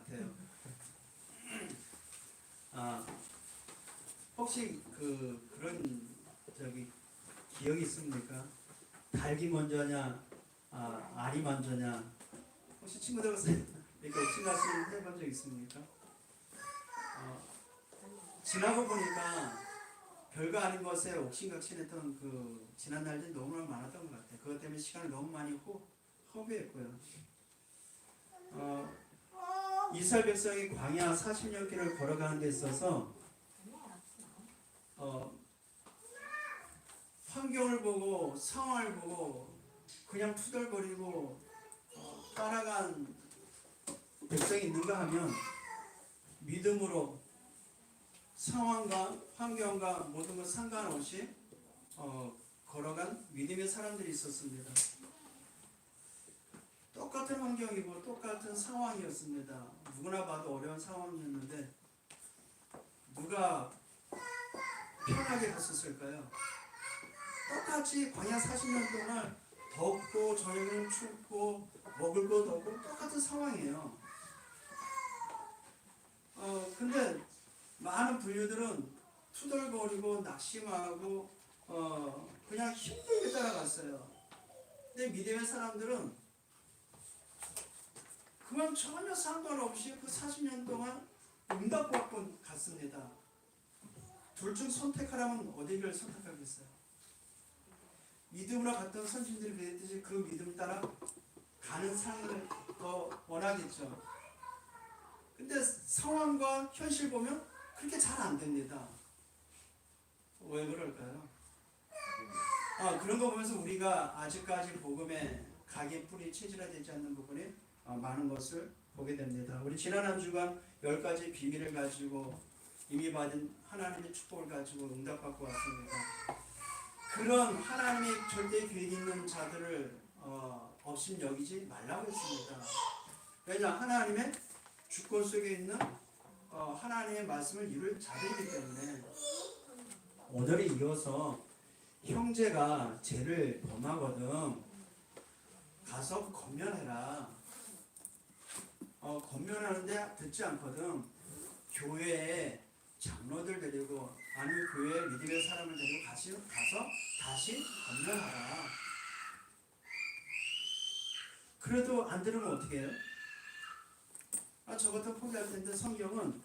같아요. 혹시 그런 기억이 있습니까? 닭이 먼저냐, 알이 먼저냐? 혹시 친구들 이렇게 옥신각신 해본 적 있습니까? 지나고 보니까 별거 아닌 것에 옥신각신했던 지난 날들이 너무나 많았던 것 같아요. 그것 때문에 시간을 너무 많이 허비했고요. 이스라엘 백성이 광야 40년 길을 걸어가는 데 있어서 환경을 보고 상황을 보고 그냥 투덜거리고 따라간 백성이 있는가 하면 믿음으로 상황과 환경과 모든 것 상관없이 걸어간 믿음의 사람들이 있었습니다. 똑같은 환경이고 똑같은 상황이었습니다. 누구나 봐도 어려운 상황이었는데 누가 편하게 갔었을까요? 똑같이 광야 40년 동안 덥고 저녁은 춥고 먹을 것 없고 똑같은 상황이에요. 근데 많은 분류들은 투덜거리고 낙심하고 그냥 힘들게 따라갔어요. 근데 믿음의 사람들은 그건 전혀 상관없이 그 40년 동안 응답받고 갔습니다. 둘 중 선택하라면 어디를 선택하겠어요? 믿음으로 갔던 선진들이 그랬듯이 그 믿음 따라 가는 삶을 더 원하겠죠. 근데 상황과 현실 보면 그렇게 잘 안 됩니다. 왜 그럴까요? 그런 거 보면서 우리가 아직까지 복음에 각인 뿌리 체질화되지 않는 부분이 많은 것을 보게 됩니다. 우리 지난 한 주간 10가지 비밀을 가지고 이미 받은 하나님의 축복을 가지고 응답받고 왔습니다. 그런 하나님의 절대 계획 있는 자들을 없인 여기지 말라고 했습니다. 왜냐? 하나님의 주권 속에 있는 하나님의 말씀을 이룰 자들이기 때문에 오늘에 이어서 형제가 죄를 범하거든 가서 권면해라. 권면하는데 듣지 않거든 교회에 장로들 데리고 아니면 교회에 믿음의 사람을 데리고 가서 다시 권면하라. 그래도 안 들으면 어떻게 해요? 저 같은 포기할 텐데 성경은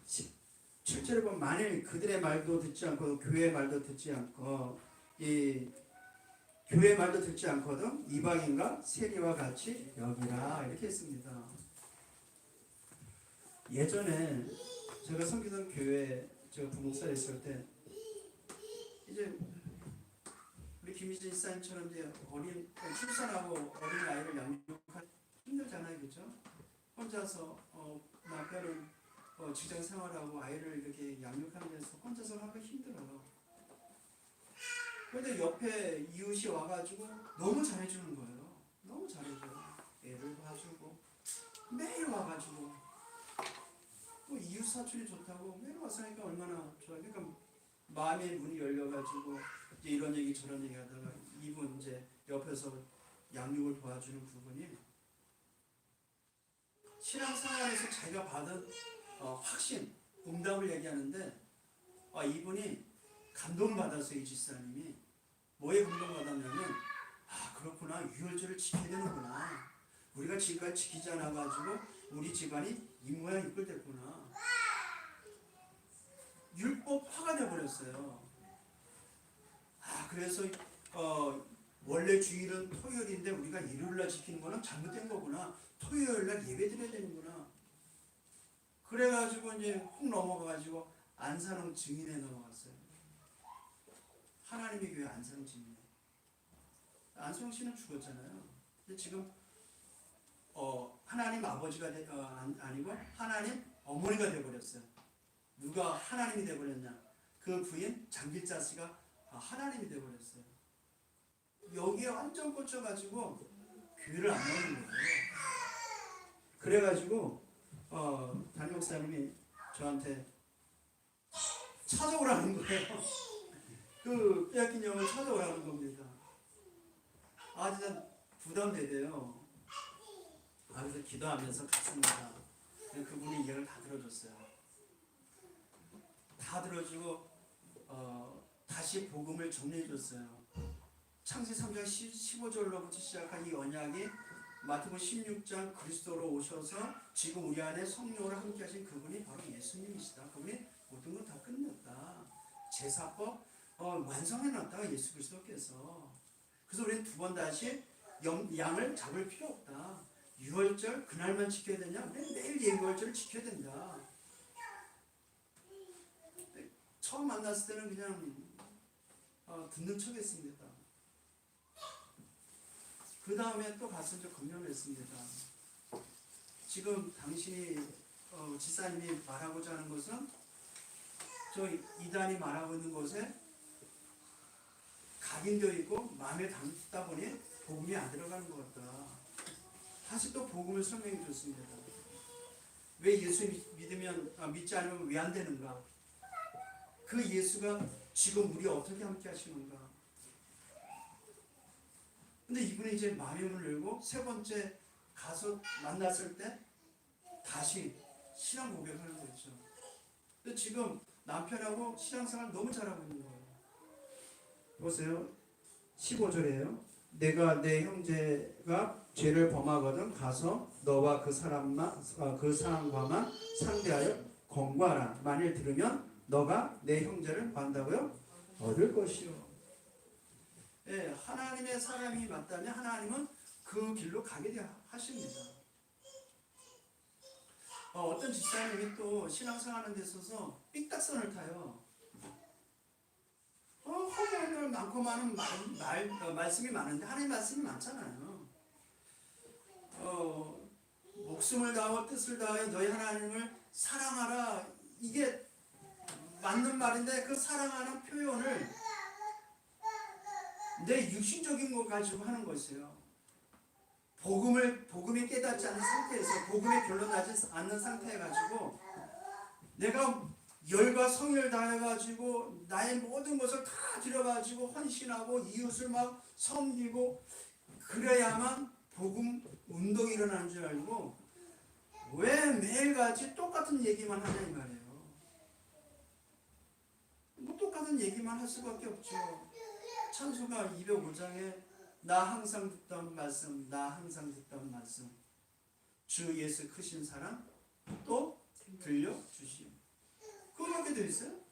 17절에 보면 만일 그들의 말도 듣지 않고 교회의 말도 듣지 않고 교회의 말도 듣지 않거든 이방인과 세리와 같이 여기라 이렇게 했습니다. 예전에 제가 섬기던 교회 제가 부목사 있을 때 이제 우리 김희진 집사님처럼 이제 출산하고 어린 아이를 양육하기 힘들잖아요, 그렇죠? 혼자서 남편은 직장 생활하고 아이를 이렇게 양육하는 데서 혼자서 하기 힘들어요. 그런데 옆에 이웃이 와가지고 너무 잘해주는 거예요. 너무 잘해줘요. 애를 봐주고 매일 와가지고 또 이웃 사촌이 좋다고 매일 왔으니까 얼마나 좋아요. 그러니까 마음의 문이 열려가지고 이제 이런 얘기 저런 얘기 하다가 이분 이제 옆에서 양육을 도와주는 부분이 신앙생활에서 자기가 받은 확신, 응답을 얘기하는데 이분이 감동받았어요. 이 집사님이 뭐에 감동받았냐면 그렇구나 유월절을 지켜야 되는구나 우리가 지금까지 지키지 않아가지고 우리 집안이 이 모양 이꼴 됐구나 율법화가 돼버렸어요. 그래서 원래 주일은 토요일인데 우리가 일요일날 지키는 거는 잘못된 거구나. 토요일날 예배 드려야 되는구나. 그래가지고 이제 훅 넘어가가지고 안산홍 증인에 넘어갔어요. 하나님의 교회 안산홍 증인에. 안산홍 씨는 죽었잖아요. 근데 지금 하나님 아버지가 아니고 하나님 어머니가 돼버렸어요. 누가 하나님이 돼버렸냐? 그 부인 장길자 씨가 하나님이 돼버렸어요. 여기에 완전 꽂혀가지고 교회를 안 나오는 거예요. 그래가지고 담임 목사님이 저한테 찾아오라는 거예요. 그 빼앗긴 영을 찾아오라는 겁니다. 진짜 부담되대요. 그래서 기도하면서 갔습니다. 그분이 이야기를 다 들어줬어요. 다 들어주고 다시 복음을 정리해 줬어요. 창세기 3장 15절로부터 시작한 이 언약이 마태복음 16장 그리스도로 오셔서 지금 우리 안에 성령으로 함께 하신 그분이 바로 예수님이시다. 그분이 모든 걸 다 끝냈다. 제사법 완성해놨다. 예수 그리스도께서. 그래서 우리는 두 번 다시 양을 잡을 필요 없다. 유월절 그날만 지켜야 되냐? 우리는 매일 예유월절을 지켜야 된다. 처음 만났을 때는 그냥 듣는 척했습니다. 그 다음에 또 가서 이제 검열을 했습니다. 지금 당신이 지사님이 말하고자 하는 것은 저 이단이 말하고 있는 것에 각인되어 있고 마음에 담다 보니 복음이 안 들어가는 것 같다. 다시 또 복음을 설명해 줬습니다. 왜 예수 믿지 않으면 왜 안 되는가? 그 예수가 지금 우리 어떻게 함께 하시는가? 근데 이분이 이제 마음의 문을 열고 세 번째 가서 만났을 때 다시 신앙 고백을 하는 거죠. 근데 지금 남편하고 신앙생활 너무 잘하고 있는 거예요. 보세요. 15절이에요. 내가 내 형제가 죄를 범하거든 가서 너와 그 사람과만 상대하여 권고하라. 만일 들으면 너가 내 형제를 만다고요? 얻을 것이요. 예, 하나님의 사람이 맞다면 하나님은 그 길로 가게 하십니다. 어떤 집사님이 또 신앙생활하는 데 있어서 삑딱선을 타요. 허구할 많고 많은 말씀이 많은데 하나님 말씀이 많잖아요. 목숨을 다하고 뜻을 다하여 너희 하나님을 사랑하라. 이게 맞는 말인데 그 사랑하는 표현을 내 육신적인 거 가지고 하는 것이에요. 복음이 깨닫지 않는 상태에서 복음의 결론 나지 않는 상태에 가지고 내가 열과 성의를 다해가지고 나의 모든 것을 다 들여가지고 헌신하고 이웃을 막 섬기고 그래야만 복음 운동이 일어나는 줄 알고 왜 매일같이 똑같은 얘기만 하냐 이 말이에요. 뭐 똑같은 얘기만 할 수밖에 없죠. 찬수가 205장에 나 항상 듣던 말씀, 나 항상 듣던 말씀, 주 예수 크신 사랑 또 들려주시오. 그거밖에 돼 있어요?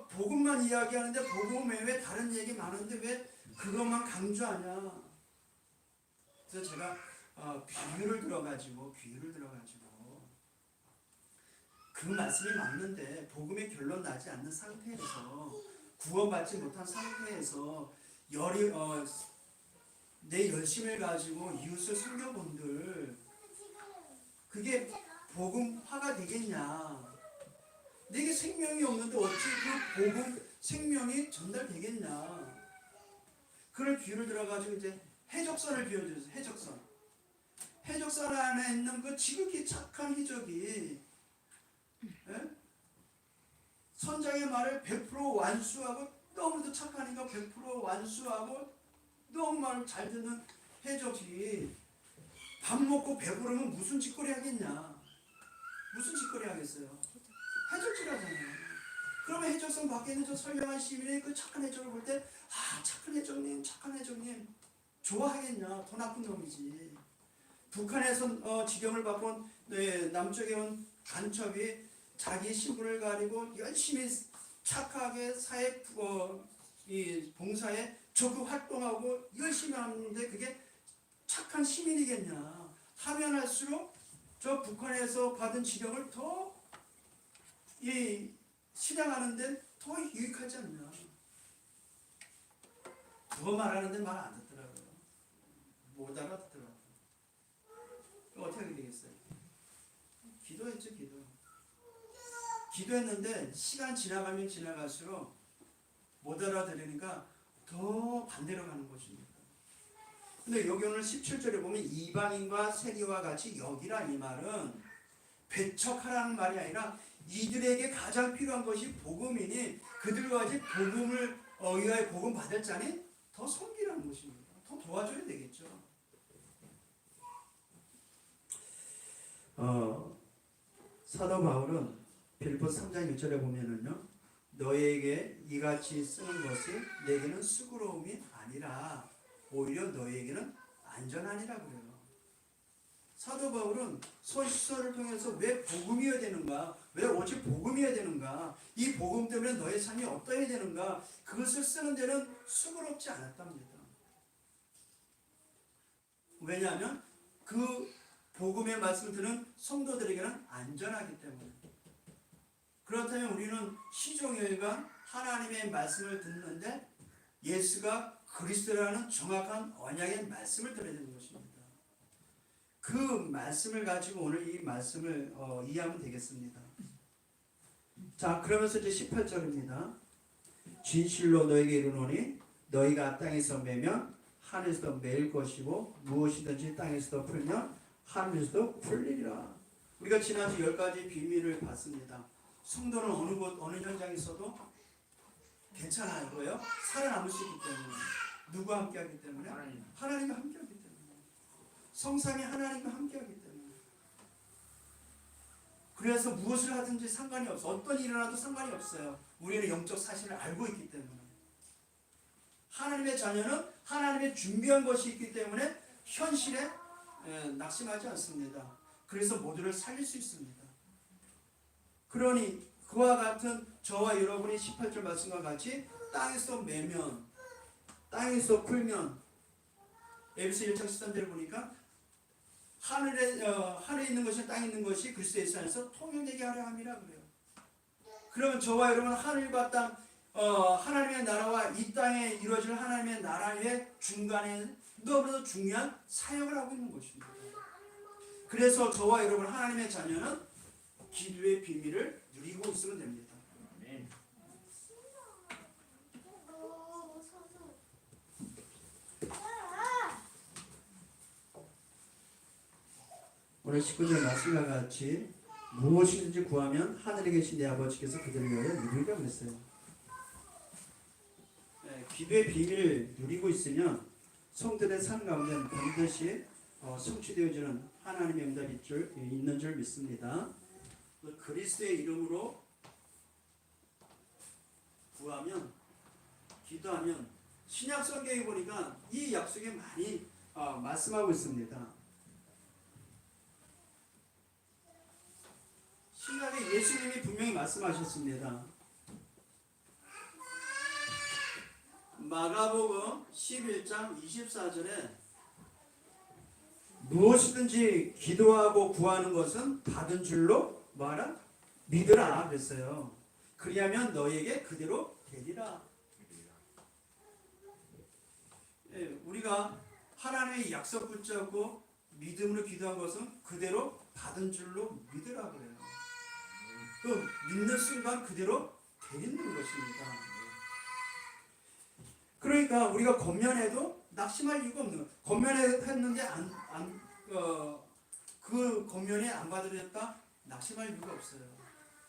복음만 이야기하는데 복음 외에 다른 얘기 많은데 왜 그것만 강조하냐? 그래서 제가 비유를 들어가지고 그 말씀이 맞는데 복음의 결론 나지 않는 상태에서 구원받지 못한 상태에서 내 열심을 가지고 이웃을 섬겨본들 그게 복음화가 되겠냐? 내게 생명이 없는데 어찌 그 복음 생명이 전달되겠냐? 그런 비유를 들어가지고 이제 해적선을 비워주세요. 해적선 안에 있는 그 지극히 착한 희적이 선장의 말을 100% 완수하고 너무도 착하니까 100% 완수하고 너무 말을 잘 듣는 해적이 밥 먹고 배부르면 무슨 짓거리 하겠냐? 무슨 짓거리 하겠어요? 해적질하잖아요. 그러면 해적선 밖에 있는 저 선량한 시민이 그 착한 해적을 볼 때 착한 해적님 좋아하겠냐? 더 나쁜 놈이지. 북한에서 지경을 받고 남쪽에 온 간첩이 자기 신분을 가리고 열심히 착하게 사회 봉사에 적극 활동하고 열심히 하는데 그게 착한 시민이겠냐? 하면 할수록 저 북한에서 받은 지령을 더 실행하는데 더 유익하지 않냐? 그거 말하는데 말 안 듣더라고요. 못 알아듣더라고요. 어떻게 되겠어요? 기도했죠, 기도했는데 시간 지나가면 지나갈수록 못 알아들으니까 더 반대로 가는 것입니다. 근데 여기 오늘 17절에 보면 이방인과 세리와 같이 여기라 이 말은 배척하라는 말이 아니라 이들에게 가장 필요한 것이 복음이니 그들과 같이 복음을 의하여 복음 받을 자니 더 섬기라는 것입니다. 더 도와줘야 되겠죠. 사도 바울은 빌립보서 3장 1절에 보면은요, 너에게 이같이 쓰는 것이 내게는 수고로움이 아니라 오히려 너에게는 안전하니라 그래요. 사도 바울은 서신서를 통해서 왜 복음이어야 되는가, 왜 오직 복음이어야 되는가, 이 복음 때문에 너의 삶이 어떠해야 되는가, 그것을 쓰는 데는 수고롭지 않았답니다. 왜냐하면 그 복음의 말씀을 듣는 성도들에게는 안전하기 때문에. 그렇다면 우리는 시종일관 하나님의 말씀을 듣는데 예수가 그리스도라는 정확한 언약의 말씀을 들어야 되는 것입니다. 그 말씀을 가지고 오늘 이 말씀을 이해하면 되겠습니다. 자, 그러면서 이제 18절입니다. 진실로 너에게 이르노니 너희가 땅에서 매면 하늘에서도 매일 것이고 무엇이든지 땅에서도 풀면 하늘에서도 풀리리라. 우리가 지난주 10가지 비밀을 봤습니다. 성도는 어느 곳 어느 현장에 있어도 괜찮아요. 왜요? 살아남을 수 있기 때문에. 누구와 함께하기 때문에? 하나님과 함께하기 때문에. 성삼위 하나님과 함께하기 때문에. 그래서 무엇을 하든지 상관이 없어. 어떤 일을 하도 상관이 없어요. 우리는 영적 사실을 알고 있기 때문에. 하나님의 자녀는 하나님의 준비한 것이 있기 때문에 현실에 낙심하지 않습니다. 그래서 모두를 살릴 수 있습니다. 그러니 그와 같은 저와 여러분이 18절 말씀과 같이 땅에서 매면, 땅에서 풀면, 에베소 1장 13절을 보니까 하늘에 있는 것이 땅에 있는 것이 그리스도 예수 안에서 통용되게 하려 함이라 그래요. 그러면 저와 여러분 하늘과 땅, 하나님의 나라와 이 땅에 이루어질 하나님의 나라의 중간에 너무나도 중요한 사역을 하고 있는 것입니다. 그래서 저와 여러분 하나님의 자녀는 기도의 비밀을 누리고 있으면 됩니다. 오늘 19절 말씀과 같이 무엇이든지 구하면 하늘에 계신 내 아버지께서 그들을 위하여 이루리라 그랬어요. 기도의 비밀을 누리고 있으면 성도들의 삶 가운데 반드시 성취되어지는 하나님의 응답이 있는 줄 믿습니다. 그리스도의 이름으로 구하면, 기도하면 신약 성경에 보니까 이 약속이 많이 말씀하고 있습니다. 신약에 예수님이 분명히 말씀하셨습니다. 마가복음 11장 24절에 무엇이든지 기도하고 구하는 것은 받은 줄로 뭐하라? 믿으라 그랬어요. 그리하면 너에게 그대로 되리라. 우리가 하나님의 약속 붙잡고 믿음으로 기도한 것은 그대로 받은 줄로 믿으라 그래요. 그 믿는 순간 그대로 되는 것입니다. 그러니까 우리가 권면해도 낙심할 이유가 없는 거예요. 권면했는데 그 권면이 안 받아들였다? 낙심할 이유가 없어요.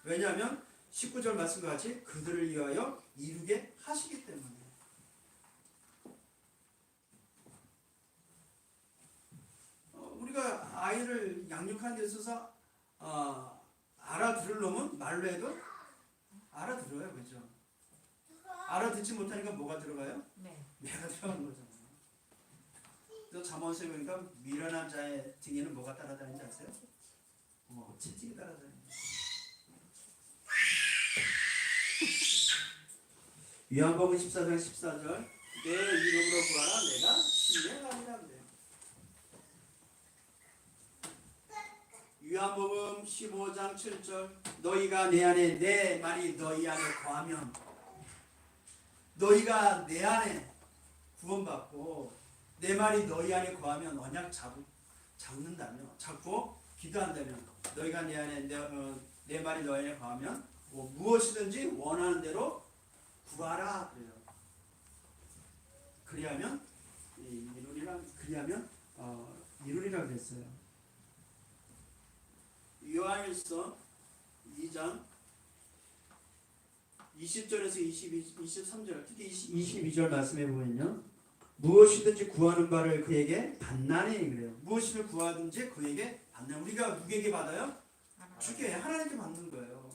왜냐하면 19절 말씀과 같이 그들을 위하여 이루게 하시기 때문에. 우리가 아이를 양육하는 데 있어서 알아들을 놈은 말로 해도 알아들어요. 그죠? 알아듣지 못하니까 뭐가 들어가요? 매가 들어가는 거잖아요. 또 잠언서에 보니까 미련한 자의 등에는 뭐가 따라다니는지 아세요? 채찍이 따라다닙니다. 요한복음 14장 14절 내 이름으로 구하라 내가 신뢰하리라 그래요. 요한복음 15장 7절 너희가 내 안에 내 말이 너희 안에 거하면, 너희가 내 안에 구원받고 내 말이 너희 안에 거하면 언약 잡는다며, 잡고 기도한다면, 너희가 내 안에 내 말이 너희 안에 거하면 무엇이든지 원하는 대로 구하라 그래요. 그리하면 이루리라 그랬어요. 요한일서 2장 20절에서 23절, 특히 22절 말씀해 보면요, 무엇이든지 구하는 바를 그에게 받나니 그래요. 무엇을 구하든지 그에게 받는. 우리가 누구에게 받아요? 주께, 하나님께 받는 거예요.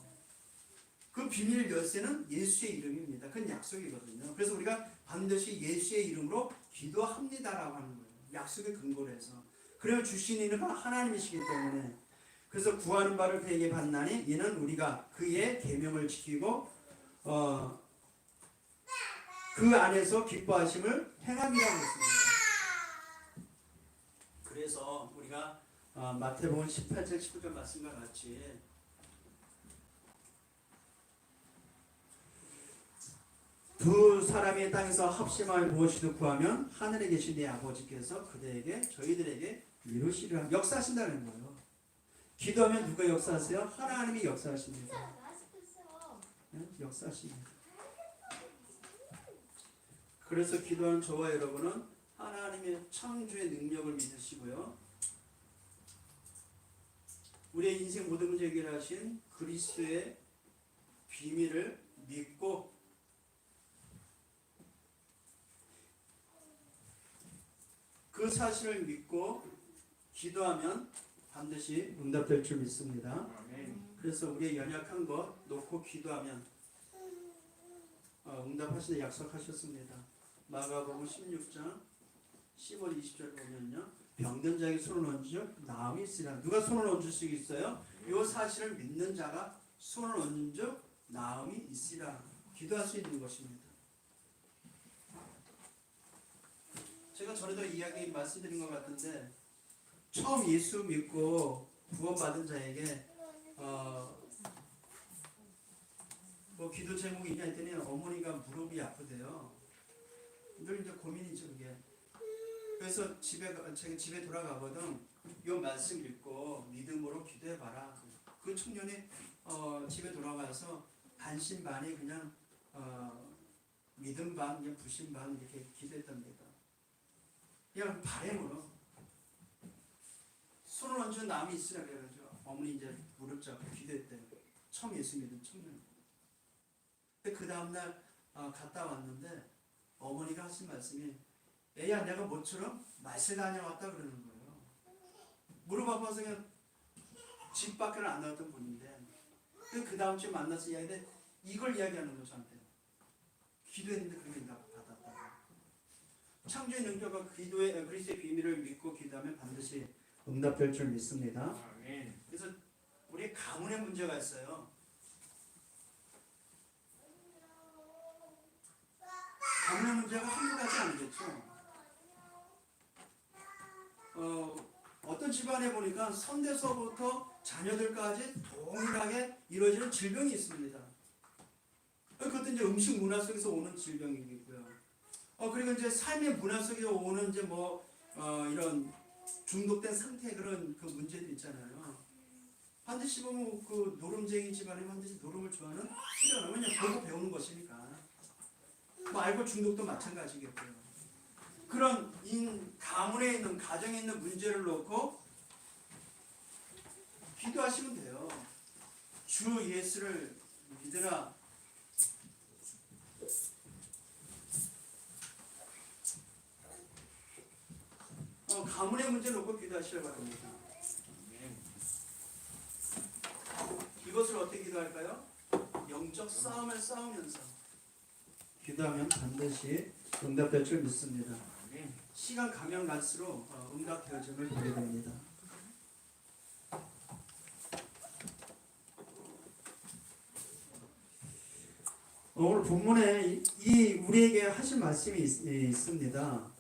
그 비밀 열쇠는 예수의 이름입니다. 그건 약속이거든요. 그래서 우리가 반드시 예수의 이름으로 기도합니다라고 하는 거예요. 약속의 근거로 해서. 그래야 주신 이는 하나님이시기 때문에. 그래서 구하는 바를 그에게 받나니 이는 우리가 그의 계명을 지키고 그 안에서 기뻐하심을 행함이라고 했습니다. 그래서 우리가 마태복음 18절 19절 말씀과 같이 두 사람이 땅에서 합심하여 무엇이든 구하면 하늘에 계신 내 아버지께서 그들에게 저희들에게 이루시리라. 역사하신다는 거예요. 기도하면 누가 역사하세요? 하나님이 역사하십니다. 네? 역사하십니다. 그래서 기도하는 저와 여러분은 하나님의 창조의 능력을 믿으시고요. 우리의 인생 모든 문제 해결하신 그리스도의 비밀을 믿고 그 사실을 믿고 기도하면 반드시 응답될 줄 믿습니다. 그래서 우리의 연약한 것 놓고 기도하면 응답하시는 약속하셨습니다. 마가복음 16장 15, 20절 보면요. 병든 자에게 손을 얹으죠. 나음이 있으리라. 누가 손을 얹을 수 있어요? 이 사실을 믿는 자가 손을 얹으죠. 나음이 있으리라. 기도할 수 있는 것입니다. 제가 전에도 이야기 말씀드린 것 같은데 처음 예수 믿고 구원받은 자에게 뭐 기도 제목이 있냐 했더니 어머니가 무릎이 아프대요. 늘 이제 고민이죠 그게. 그래서 제가 집에 돌아가거든 이 말씀 읽고 믿음으로 기도해봐라. 그 청년이 집에 돌아가서 반신반의 그냥 믿음 반, 그냥 불신 반 이렇게 기도했답니다. 그냥 바램으로 손을 얹은 남이 있으라 그래가지고 어머니 이제 무릎 잡고 기도했대요. 처음 예수 믿은 청년. 근데 그 다음날 갔다 왔는데 어머니가 하신 말씀이 애야 내가 모처럼 마실 다녀왔다 그러는 거예요. 무릎 아파서 그냥 집 밖을 안 나왔던 분인데 그 다음 주에 만나서 이야기했는데 이걸 이야기하는 거죠 저한테. 기도했는데 그렇게 받았다고. 창조의 능력과 기도의 그리스도의 비밀을 믿고 기도하면 반드시 응답될 줄 믿습니다. 그래서 우리 가문의 문제가 있어요. 가문의 문제가 한두 가지 아니겠죠. 어떤 집안에 보니까 선대서부터 자녀들까지 동일하게 이루어지는 질병이 있습니다. 그것도 이제 음식 문화 속에서 오는 질병이겠고요. 그리고 이제 삶의 문화 속에서 오는 이제 이런 중독된 상태 그런 그 문제들 있잖아요. 반드시 보면 그 노름쟁이 집안에 반드시 노름을 좋아하는 필요는 그냥 보고 배우는 것이니까. 알고 중독도 마찬가지겠고요. 그런 가문에 있는 가정에 있는 문제를 놓고 기도하시면 돼요. 주 예수를 믿으라. 가문의 문제 놓고 기도하시라고 합니다. 이것을 어떻게 기도할까요? 영적 싸움을 싸우면서 기도하면 반드시 응답될 줄 믿습니다. 시간 가면 갈수록 응답되어짐을 보게 됩니다. 오늘 본문에 우리에게 하신 말씀이 있습니다.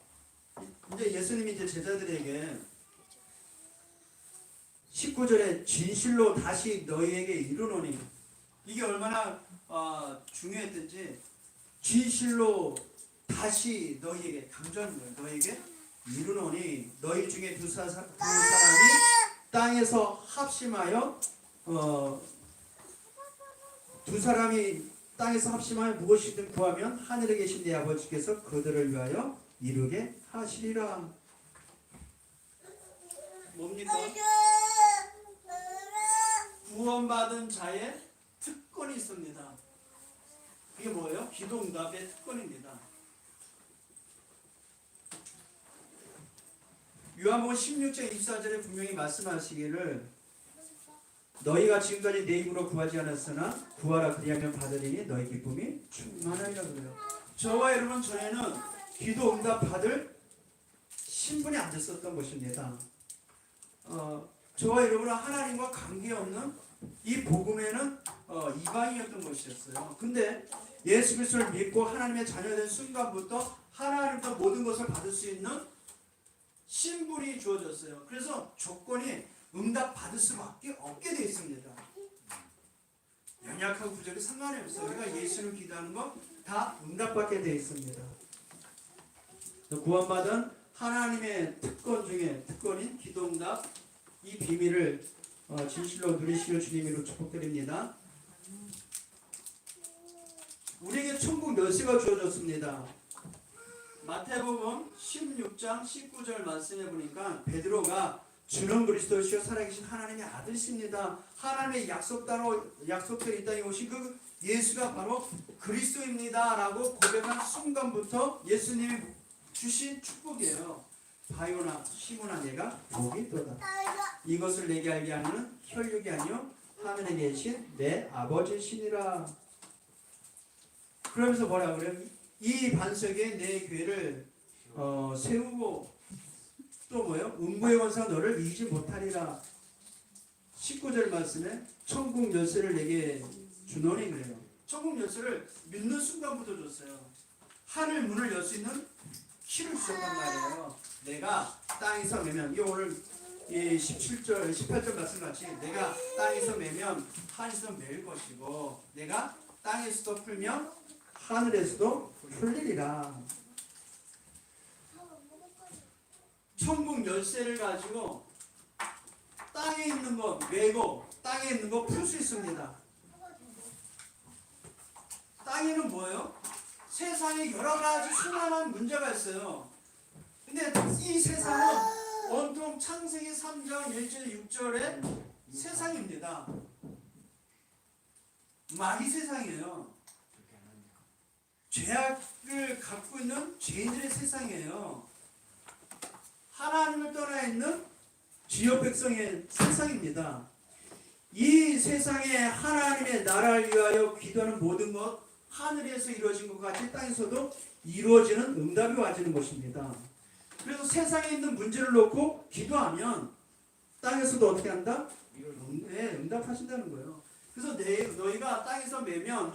이제 예수님이 이제 제자들에게 19절에 진실로 다시 너희에게 이르노니 이게 얼마나 중요했든지 진실로 다시 너희에게 강조하는 거예요. 너희에게 이르노니 너희 중에 두 사람이 땅에서 합심하여 두 사람이 땅에서 합심하여 무엇이든 구하면 하늘에 계신 내 아버지께서 그들을 위하여 이루게 하시리라. 뭡니까? 구원받은 자의 특권이 있습니다. 이게 뭐예요? 기도 응답의 특권입니다. 요한복음 16장 24절에 분명히 말씀하시기를 너희가 지금까지 내 입으로 구하지 않았으나 구하라 그리하면 받으리니 너희 기쁨이 충만하리라 그래요. 저와 여러분 전에는 기도 응답 받을 신분이 안 됐었던 것입니다. 저와 여러분은 하나님과 관계없는 이 복음에는 이방이었던 것이었어요. 근데 예수 그리스도를 믿고 하나님의 자녀된 순간부터 하나님부터 모든 것을 받을 수 있는 신분이 주어졌어요. 그래서 조건이 응답 받을 수밖에 없게 되어 있습니다. 연약하고 부족이 상관이 없어요. 우리가 예수를 기도하는 거 다 응답받게 되어 있습니다. 구원받은 하나님의 특권 중에 특권인 기도응답 이 비밀을 진실로 누리시길 주님으로 축복드립니다. 우리에게 천국 열쇠가 주어졌습니다. 마태복음 16장 19절 말씀해 보니까 베드로가 주는 그리스도시요 살아계신 하나님의 아들이십니다. 하나님의 약속대로 이 땅에 오신 그 예수가 바로 그리스도입니다 라고 고백한 순간부터 예수님이 주신 축복이에요. 바요나 시몬아 내가 복이 있도다. 이것을 내게 알게 하는 혈육이 아니요 하늘에 계신 내 아버지시니라. 그러면서 뭐라 그래요? 이 반석에 내 교회를 세우고 또 뭐예요? 음부의 권세가 너를 이기지 못하리라. 19절 말씀에 천국 열쇠를 내게 주노니 그래요. 천국 열쇠를 믿는 순간부터 줬어요. 하늘 문을 열 수 있는 키를 주셨단 말이에요. 내가 땅에서 매면 이 오늘 17절 18절 말씀같이 내가 땅에서 매면 하늘에서 매일 것이고 내가 땅에서도 풀면 하늘에서도 풀리리라. 천국 열쇠를 가지고 땅에 있는 것 매고 땅에 있는 것 풀 수 있습니다. 땅에는 뭐예요? 세상에 여러 가지 수많은 문제가 있어요. 근데 이 세상은 온통 창세기 3장 1절 6절의 세상입니다. 마귀 세상이에요. 죄악을 갖고 있는 죄인들의 세상이에요. 하나님을 떠나 있는 지역 백성의 세상입니다. 이 세상에 하나님의 나라를 위하여 기도하는 모든 것 하늘에서 이루어진 것 같이 땅에서도 이루어지는 응답이 와지는 것입니다. 그래서 세상에 있는 문제를 놓고 기도하면 땅에서도 어떻게 한다? 응답하신다는 거예요. 그래서 너희가 땅에서 매면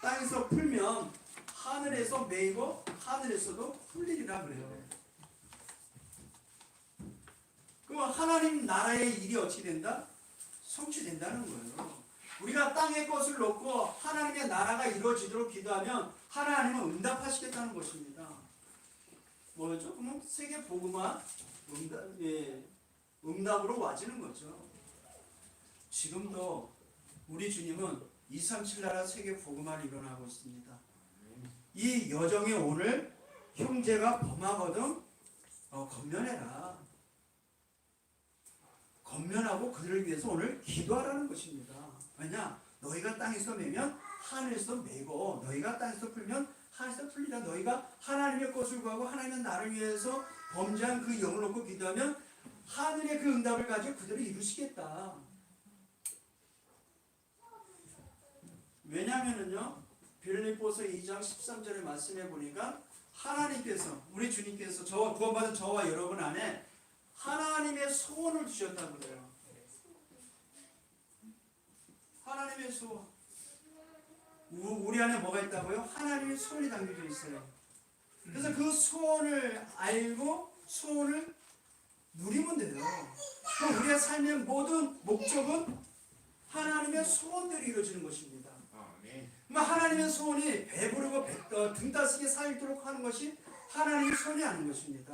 땅에서 풀면 하늘에서 매이고 하늘에서도 풀리리라 그래요. 그럼 하나님 나라의 일이 어떻게 된다? 성취된다는 거예요. 우리가 땅의 것을 놓고 하나님의 나라가 이루어지도록 기도하면 하나님은 응답하시겠다는 것입니다. 뭐죠? 그러면 세계 복음화 응답으로 와지는 거죠. 지금도 우리 주님은 237 나라 세계 복음화를 일어나고 있습니다. 이 여정에 오늘 형제가 범하거든 건면해라. 건면하고 그들을 위해서 오늘 기도하라는 것입니다. 왜냐? 너희가 땅에서 매면 하늘에서 매고 너희가 땅에서 풀면 하늘에서 풀리라. 너희가 하나님의 것을 구하고 하나님의 나를 위해서 범죄한 그 영을 놓고 기도하면 하늘의 그 응답을 가지고 그들을 이루시겠다. 왜냐하면은요 빌립보서 2장 13절에 말씀해 보니까 하나님께서 우리 주님께서 구원받은 저와 여러분 안에 하나님의 소원을 주셨다고 그래요. 하나님의 소원. 우리 안에 뭐가 있다고요? 하나님의 소원이 담겨져 있어요. 그래서 그 소원을 알고 소원을 누리면 돼요. 그럼 우리의 삶의 모든 목적은 하나님의 소원대로 이루어지는 것입니다. 그럼 하나님의 소원이 배부르고 등 따스게 살도록 하는 것이 하나님의 소원이 아닌 것입니다.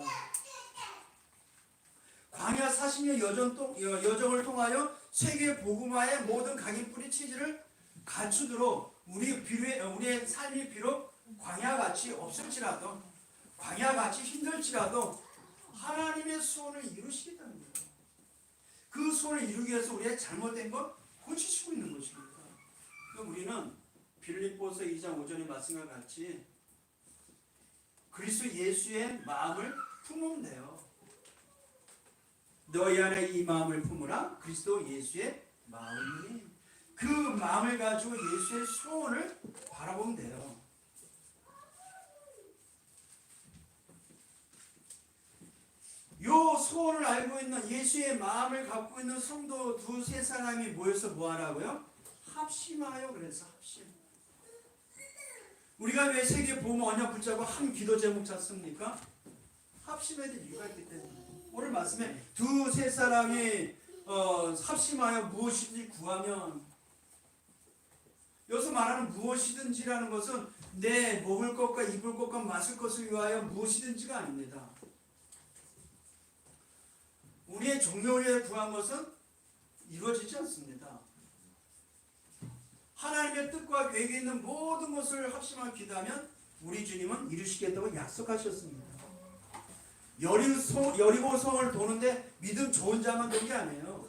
광야 40년 여정을 통하여 세계 복음화의 모든 각인 뿌리 체질을 갖추도록 우리의 삶이 비록 광야같이 없을지라도 광야같이 힘들지라도 하나님의 소원을 이루시겠다는 거예요. 그 소원을 이루기 위해서 우리의 잘못된 것 고치시고 있는 것입니다. 그럼 우리는 빌립보서 2장 5절의 말씀과 같이 그리스도 예수의 마음을 품으면 돼요. 너희 안에 이 마음을 품으라. 그리스도 예수의 마음이. 그 마음을 가지고 예수의 소원을 바라보면 돼요. 요 소원을 알고 있는 예수의 마음을 갖고 있는 성도 두세 사람이 모여서 뭐 하라고요? 합심하여. 그래서 합심. 우리가 왜 세계 보험 언약 붙잡고 한 기도 제목 찾습니까? 합심해야 될 이유가 있기 때문에. 오늘 말씀에 두세 사람이 합심하여 무엇이든지 구하면, 여기서 말하는 무엇이든지라는 것은 내 먹을 것과 입을 것과 마실 것을 위하여 무엇이든지가 아닙니다. 우리의 종교를 위해 구한 것은 이루어지지 않습니다. 하나님의 뜻과 계획에 있는 모든 것을 합심하여 기도하면 우리 주님은 이루시겠다고 약속하셨습니다. 여리고 성을 도는데 믿음 좋은 자만 돈 게 아니에요.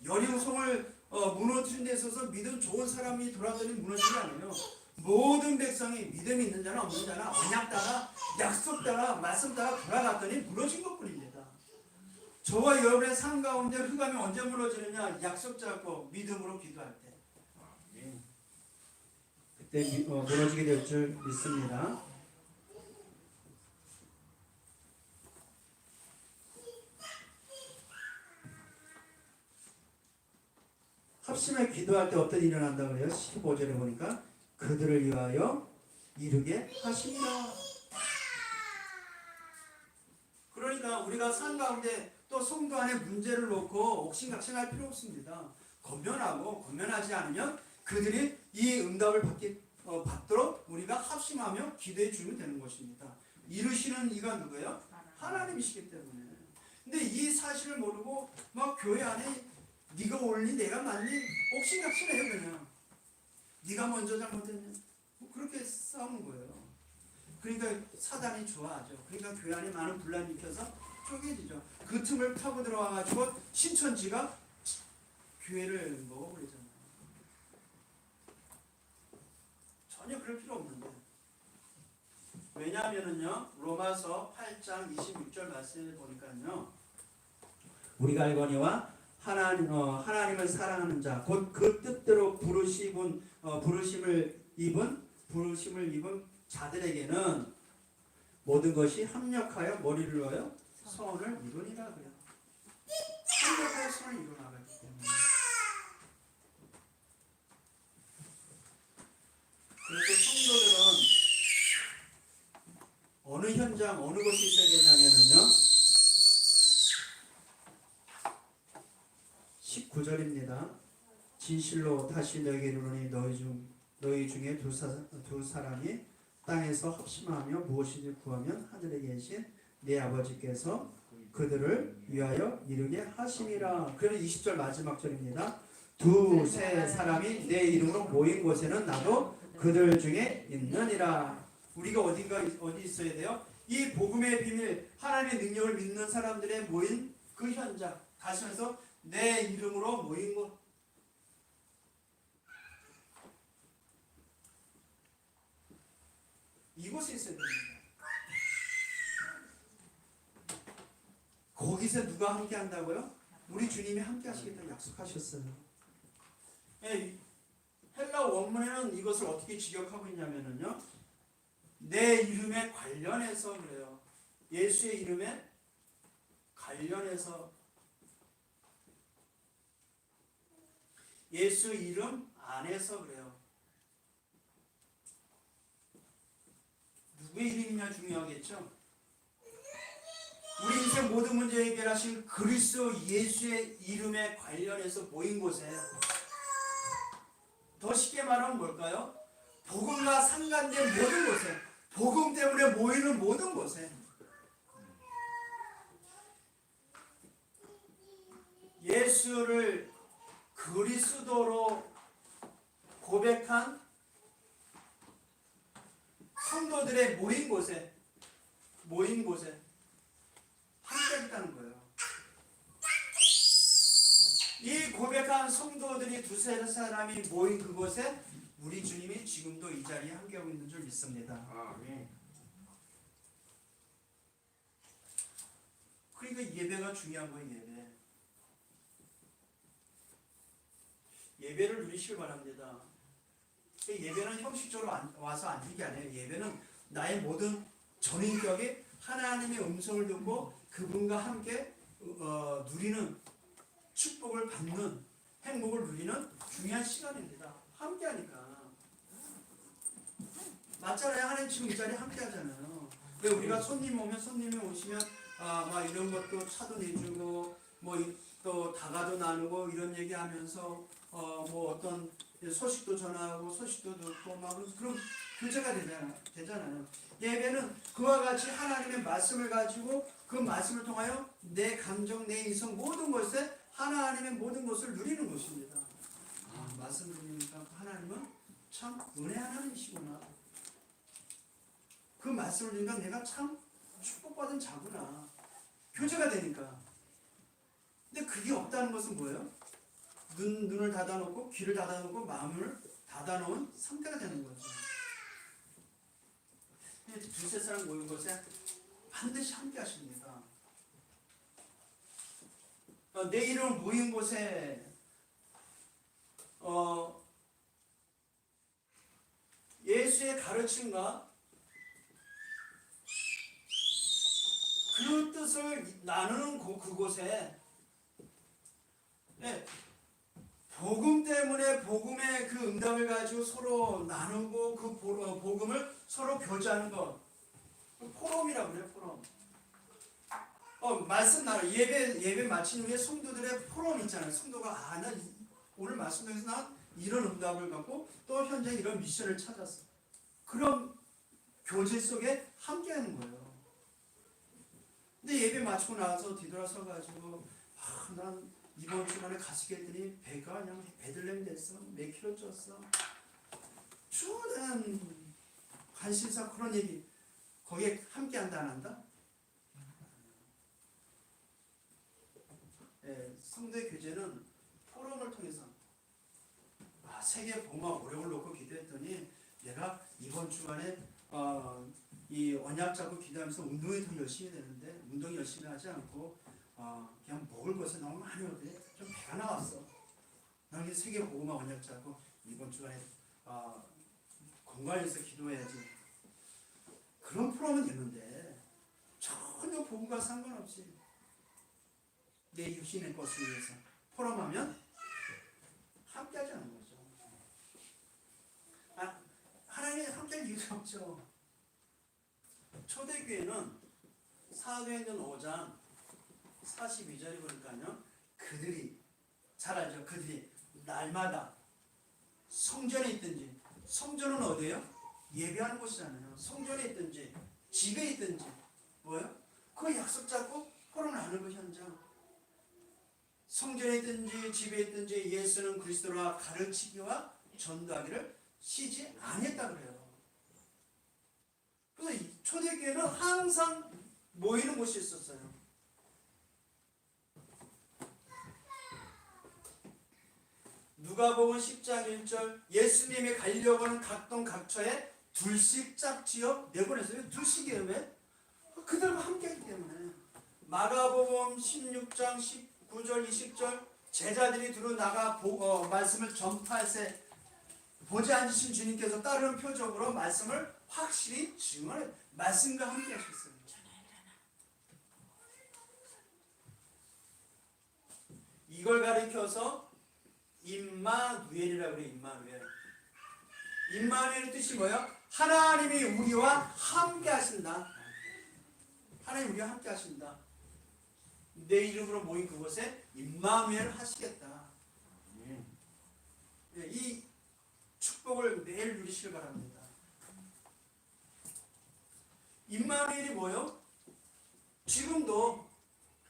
여리고 성을 무너뜨린 데 있어서 믿음 좋은 사람이 돌아다니 무너진 게 아니에요. 모든 백성이 믿음이 있는 자나 없는 자나 언약 따라 약속 따라 말씀 따라 돌아갔더니 무너진 것뿐입니다. 저와 여러분의 삶 가운데 흑암이 언제 무너지느냐? 약속 잡고 믿음으로 기도할 때. 그때 무너지게 될 줄 믿습니다. 합심해 기도할 때 어떤 일이 일어난다 그래요? 15절에 보니까 그들을 위하여 이루게 하십니다. 그러니까 우리가 삶 가운데 또 성도 안에 문제를 놓고 옥신각신할 필요 없습니다. 권면하지 않으면 그들이 이 응답을 받도록 우리가 합심하며 기도해 주면 되는 것입니다. 이루시는 이가 누구예요? 하나님이시기 때문에. 근데 이 사실을 모르고 막 교회 안에 네가 옳니 내가 맞니 옥신각신해요. 그냥 네가 먼저 잘못했냐 뭐 그렇게 싸우는 거예요. 그러니까 사단이 좋아하죠. 그러니까 교회 안에 많은 분란이 일으켜서 쪼개지죠. 그 틈을 타고 들어와가지고 신천지가 교회를 먹어버리잖아요. 전혀 그럴 필요 없는데. 왜냐하면은요, 로마서 8장 26절 말씀을 보니까요, 우리가 알거니와 하나님을 사랑하는 자, 곧 그 뜻대로 부르심을 입은 자들에게는 모든 것이 합력하여 머리를 넣어요 선을 이루니라 그래요. 합력하여 선을 이루나가기 때문에. 그래서 성도들은 어느 현장 어느 곳에 있어야 되냐면요 19절입니다. 진실로 다시 너에게 이르노니 너희 중에 두 사람이 땅에서 합심하며 무엇이든지 구하면 하늘에 계신 내 아버지께서 그들을 위하여 이루게 하심이라. 그래서 20절 마지막 절입니다. 두세 사람이 내 이름으로 모인 곳에는 나도 그들 중에 있느니라. 우리가 어디 있어야 돼요? 이 복음의 비밀, 하나님의 능력을 믿는 사람들의 모인 그 현장, 가시면서 내 이름으로 모인 곳. 이곳에 있어야 됩니다. 거기서 누가 함께 한다고요? 우리 주님이 함께 하시겠다고 약속하셨어요. 헬라 원문에는 이것을 어떻게 직역하고 있냐면요, 내 이름에 관련해서 그래요. 예수의 이름에 관련해서, 예수 이름 안에서 그래요. 누구의 이름이냐 중요하겠죠. 우리 인생 모든 문제 해결하신 그리스도 예수의 이름에 관련해서 모인 곳에, 더 쉽게 말하면 뭘까요? 복음과 상관된 모든 곳에, 복음 때문에 모이는 모든 곳에 예수를 그리스도로 고백한 성도들의 모인 곳에 함께 있다는 거예요. 이 고백한 성도들이 두세 사람이 모인 그곳에 우리 주님이 지금도 이 자리에 함께하고 있는 줄 믿습니다. 그러니까 예배가 중요한 거예요. 예배. 예배를 누리시길 바랍니다. 예배는 형식적으로 와서 앉는 게 아니에요. 예배는 나의 모든 전인격이 하나님의 음성을 듣고 그분과 함께 누리는, 축복을 받는, 행복을 누리는 중요한 시간입니다. 함께 하니까. 맞잖아요. 하나님 지금 이 자리에 함께 하잖아요. 왜 우리가 손님이 오시면 막 이런 것도 차도 내주고 또 다가도 나누고 이런 얘기하면서 뭐 어떤 소식도 전하고 소식도 듣고 막 그런 교제가 되잖아요. 예배는 그와 같이 하나님의 말씀을 가지고 그 말씀을 통하여 내 감정, 내 인성 모든 것에 하나님의 모든 것을 누리는 것입니다. 말씀 드리니까 하나님은 참 은혜 하나님이시구나. 그 말씀을 들으니까 내가 참 축복받은 자구나. 교제가 되니까. 근데 그게 없다는 것은 뭐예요? 눈을 닫아놓고 귀를 닫아놓고 마음을 닫아놓은 상태가 되는 거죠. 두세 사람 모인 곳에 반드시 함께 하십니다. 내 이름 모인 곳에 예수의 가르침과 그 뜻을 나누는 그곳에 복음 때문에 복음의 그 응답을 가지고 서로 나누고 그 복음을 서로 교제하는 것, 포럼이라고 그래요. 포럼. 말씀 나눠 예배 마친 후에 성도들의 포럼 있잖아요. 성도가 나 오늘 말씀에서 난 이런 응답을 갖고 또 현재 이런 미션을 찾았어. 그런 교제 속에 함께하는 거예요. 근데 예배 마치고 나서 뒤돌아서 가지고 난 이번 주간에 가시게 했더니 배가 그냥 베들렘 됐어. 몇 킬로 쪘어. 주는 관심사 그런 얘기 거기에 함께 한다 안 한다? 성도의 교제는 포럼을 통해서 세계 복음화 오력을 놓고 기도했더니 내가 이번 주간에 이 언약 잡고 기도하면서 운동이 더 열심히 되는데 운동 열심히 하지 않고 그냥 먹을 것에 너무 많이 오더니 좀 배가 나왔어. 나는 세계 복음화 언약 잡고 이번 주간에 건강해서 기도해야지. 그런 프로그램은 있는데 전혀 복음과 상관없이 내 육신의 것을 위해서 포럼하면 함께하지 않는 거죠. 하나님이 함께할 이유가 없죠. 초대교회는 사도행전 5장 42절에 보니까요, 그들이 잘 알죠. 그들이 날마다 성전에 있든지, 성전은 어디예요? 예배하는 곳이잖아요. 성전에 있든지 집에 있든지 뭐예요? 그 약속 잡고 포럼 나누는 그 현장. 성전에 있든지 집에 있든지 예수는 그리스도라 가르치기와 전도하기를 쉬지 아니했다 그래요. 그래서 초대교회는 항상 모이는 곳이 있었어요. 누가복음 10장 1절 예수님이 가려고 하는 각동 각처에 둘씩 짝지어 내보냈어요. 둘씩이에요. 왜? 그들과 함께하기 때문에. 마가복음 16장 19절 20절 제자들이 두루 나가 말씀을 전파할세 보지 않으신 주님께서 따르는 표적으로 말씀을 확실히 증언해 말씀과 함께 하셨어요. 이걸 가리켜서 임마누엘이라고 그래요. 임마누엘의 뜻이 뭐예요? 하나님이 우리와 함께 하신다. 하나님 우리와 함께 하신다. 내 이름으로 모인 그곳에 임마누엘 하시겠다. 이 축복을 매일 누리시길 바랍니다. 임마누엘이 뭐예요? 지금도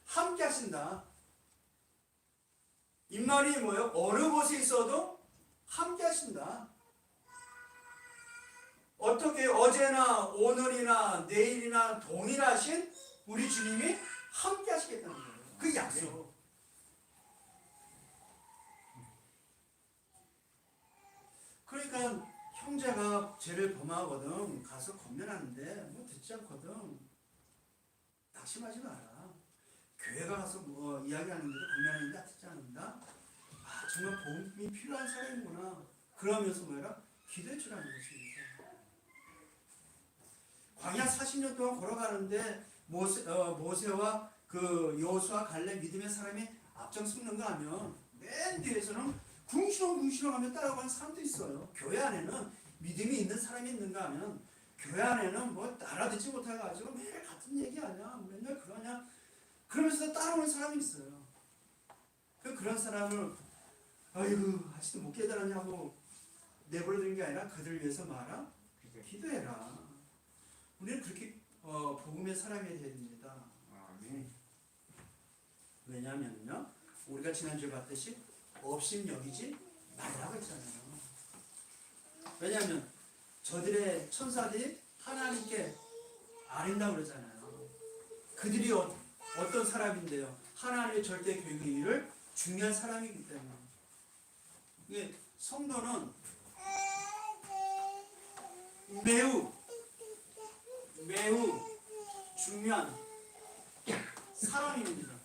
함께 하신다. 임마누엘이 뭐예요? 어느 곳에 있어도 함께 하신다. 어떻게 어제나 오늘이나 내일이나 동일하신 우리 주님이 함께 하시겠다는 거예요. 그 약속. 그러니까 형제가 죄를 범하거든 가서 건면하는데 뭐 듣지 않거든. 낙심하지 마라. 교회가 가서 뭐 이야기하는데도 건면하는데 듣지 않는다. 정말 복음이 필요한 사람이구나. 그러면서 뭐라? 기도해 주라는 것입니다. 광야 40년 동안 걸어가는데 모세와 그 여호수아 갈렙 믿음의 사람이 앞장서는 거 하면 맨 뒤에서는 궁시렁궁시렁하며 따라가는 사람도 있어요. 교회 안에는 믿음이 있는 사람이 있는가 하면 교회 안에는 뭐 알아듣지 못해가지고 매일 같은 얘기 아니야, 맨날 그러냐, 그러면서 따라오는 사람이 있어요. 그런 사람을 아이고 아직도 못 깨달았냐고 내버려두는 게 아니라 그들을 위해서 말아 기도해라. 우리는 그렇게 복음의 사람이 되어야 됩니다. 왜냐하면요, 우리가 지난주에 봤듯이 업심 여기지 말라고 했잖아요. 왜냐하면 저들의 천사들이 하나님께 아린다고 그러잖아요. 그들이 어떤 사람인데요? 하나님의 절대 교육의 일을 중요한 사람이기 때문에. 이게 성도는 매우 중요한 사람입니다.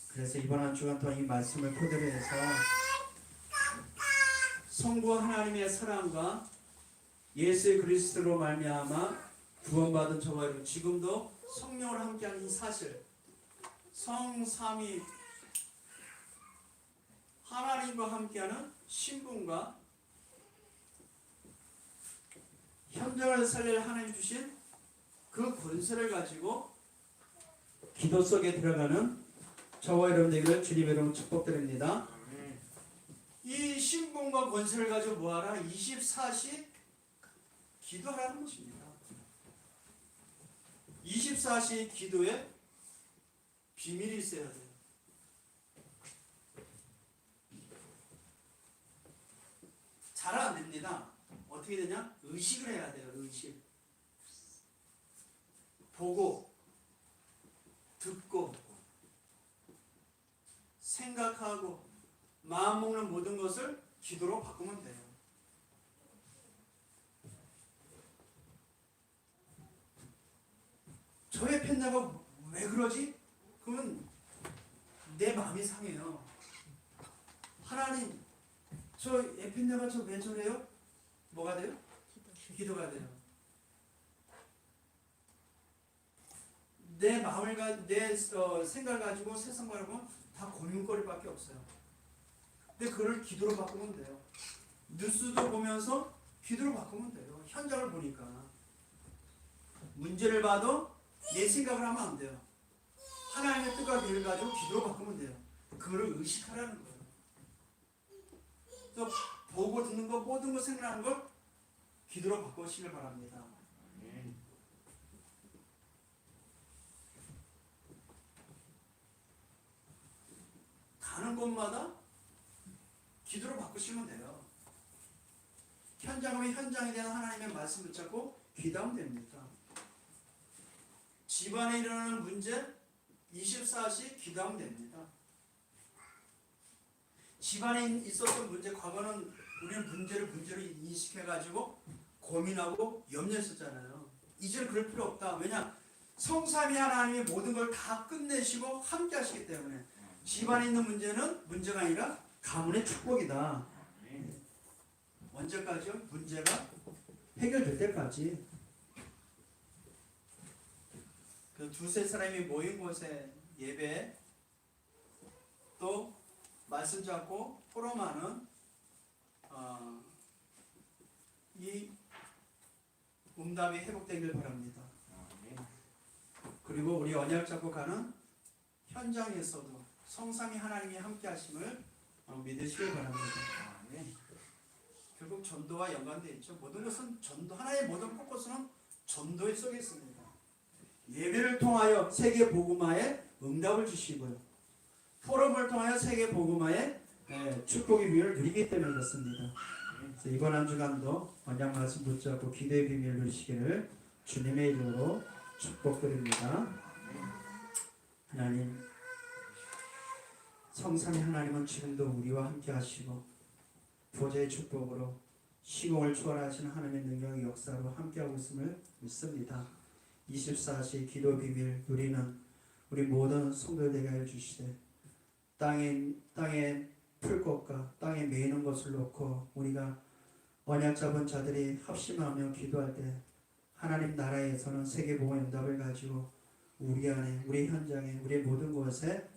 그래서 이번 한 주간 동안 이 말씀을 토대로 해서 성부 하나님의 사랑과 예수 그리스도로 말미암아 구원받은 저와 여러분, 지금도 성령으로 함께하는 이 사실, 성삼위 하나님과 함께하는 신분과 현장을 살릴 하나님 주신 그 권세를 가지고 기도 속에 들어가는 저와 여러분 되기를 주님의 이름으로 축복드립니다. 이 신분과 권세를 가지고 뭐하라? 24시 기도하라는 것입니다. 24시 기도에 비밀이 있어야 돼요. 잘 안 됩니다. 어떻게 되냐? 의식을 해야 돼요. 의식. 보고, 듣고, 생각하고, 마음 먹는 모든 것을 기도로 바꾸면 돼요. 저의 펜나가 왜 그러지? 그러면 내 마음이 상해요. 하나님, 저 에펜나가 저 왜 저래요? 뭐가 돼요? 기도가 돼요. 내 마음을 내 생각을 가지고 세상 바라보면 다 고민거리밖에 없어요. 근데 그걸 기도로 바꾸면 돼요. 뉴스도 보면서 기도로 바꾸면 돼요. 현장을 보니까. 문제를 봐도 내 생각을 하면 안 돼요. 하나님의 뜻과 계획을 가지고 기도로 바꾸면 돼요. 그거를 의식하라는 거예요. 또 보고 듣는 거, 모든 거 생각하는 걸 기도로 바꾸시길 바랍니다. 가는 곳마다 기도로 바꾸시면 돼요. 현장하면 현장에 대한 하나님의 말씀 붙잡고 기도하면 됩니다. 집안에 일어나는 문제 24시 기도하면 됩니다. 집안에 있었던 문제, 과거는 우리는 문제로 인식해가지고 고민하고 염려했었잖아요. 이제는 그럴 필요 없다. 왜냐? 성삼위 하나님이 모든 걸 다 끝내시고 함께 하시기 때문에 집안에 있는 문제는 문제가 아니라 가문의 축복이다. 언제까지요? 문제가 해결될 때까지. 그 두세 사람이 모인 곳에 예배, 또 말씀 잡고 포럼하는 이 응답이 회복되길 바랍니다. 그리고 우리 언약 잡고 가는 현장에서도 성삼위 하나님이 함께 하심을 믿으시길 바랍니다. 결국 전도와 연관되어 있죠. 모든 것은 전도, 하나의 모든 포커스는 전도에 쏘여 있습니다. 예배를 통하여 세계 복음화에 응답을 주시고요. 포럼을 통하여 세계 복음화에 축복의 비밀을 누리기 때문에 그렇습니다. 그래서 이번 한 주간도 언약 말씀 붙잡고 기도의 비밀을 누리시기를 주님의 이름으로 축복드립니다. 하나님, 성삼위 하나님은 지금도 우리와 함께 하시고 보좌의 축복으로 시공을 초월하시는 하나님의 능력의 역사로 함께하고 있음을 믿습니다. 24시 기도 비밀 누리는 우리 모든 성도들 되게 하여 주시되 땅에 풀것과 땅에 메이는 것을 놓고 우리가 언약 잡은 자들이 합심하며 기도할 때 하나님 나라에서는 세계복음 응답을 가지고 우리 안에, 우리 현장에, 우리 모든 곳에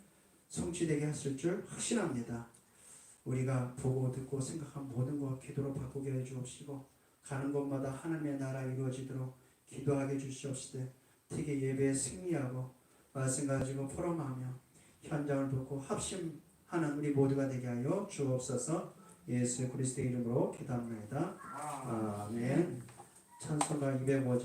성취되게 하실 줄 확신합니다. 우리가 보고 듣고 생각한 모든 것 기도로 바꾸게 해 주옵시고 가는 곳마다 하나님의 나라 이루어지도록 기도하게 해 주시옵시되 특히 예배에 승리하고 말씀 가지고 포럼하며 현장을 돕고 합심하는 우리 모두가 되게 하여 주옵소서. 예수 그리스도의 이름으로 기도합니다. 아멘. 찬송가 205장